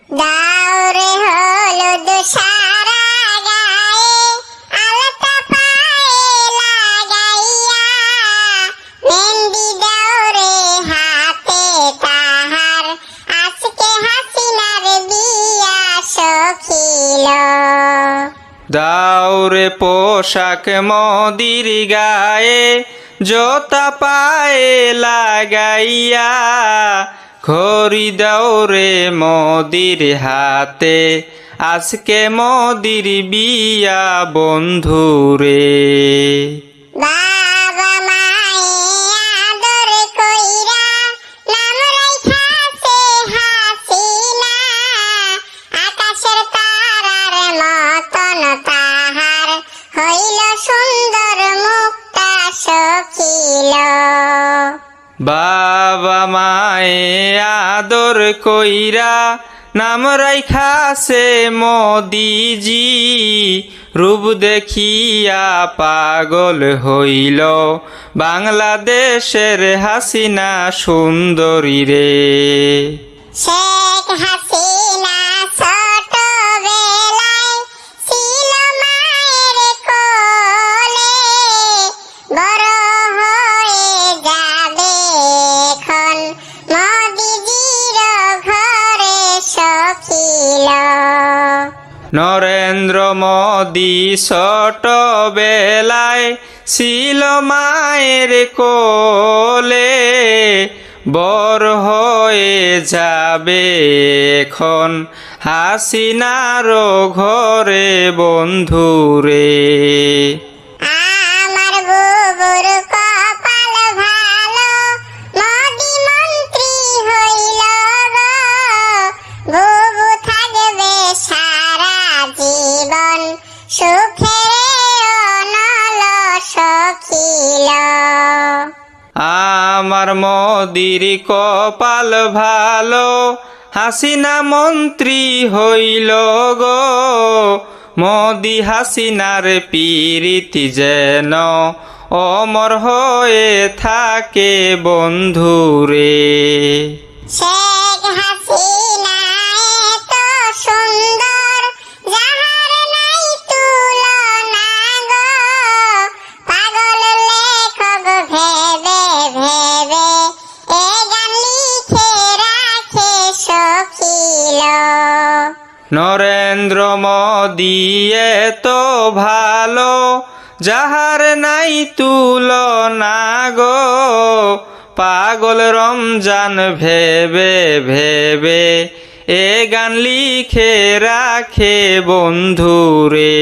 দাওরে হলুদ সারা গায়ে আলতা পায়ে লাগাইয়া মেহেন্দি দাওরে হাতে তাহার আজকে হাসিনার বিয়া সখিল। দাওরে পোশাক মদির গায়ে জোতা পায়ে লাগাইয়া ঘড়ি দাওরে মদির হাতে আজকে মদির বিয়া বন্ধুরে। বাবা মায়ে আদর কইরা নাম রাইখাছে হাসিনা আকাশের তারার মতন তাহার হইল সুন্দর মুক্তা সখিল। বাবা মায়ে আদর কইরা নাম রাইখাছে মোদিজি রূপ দেখিয়া পাগল হইল বাংলাদেশের হাসিনা সুন্দরী রে। শেখ হাসিনা ছোটবেলায় ছিল মায়ের কোলে, বড় হয়ে যাবে এখন মোদিজির ঘরে সখিল। নরেন্দ্র মোদি ছোটবেলায় ছিল মায়ের কোলে, বড় হয়ে যাবে এখন হাসিনারও ঘরে বন্ধুরে। আমার বুবুর কপাল ভালো, মোদি মন্ত্রী হইল গো, বুবু থাকবে সারা জীবন সুখে অনল সখিল। আমার মোদির কপাল ভালো, হাসিনা মন্ত্রী হইল গো, মোদি হাসিনার পীরিতি যেন অমর হয়ে থাকে বন্ধুরে। শেখ হাসিনা এত সুন্দর, যাহার নাই তুলনা গো, পাগল লেখক ভেবে ভেবে এ গান লিখে রাখে সখিল। নরেন্দ্র মোদি এত ভালো, যাহার নাই তুলনা গো, পাগল রমজান ভেবে ভেবে এ গান লিখে রাখে বন্ধুরে।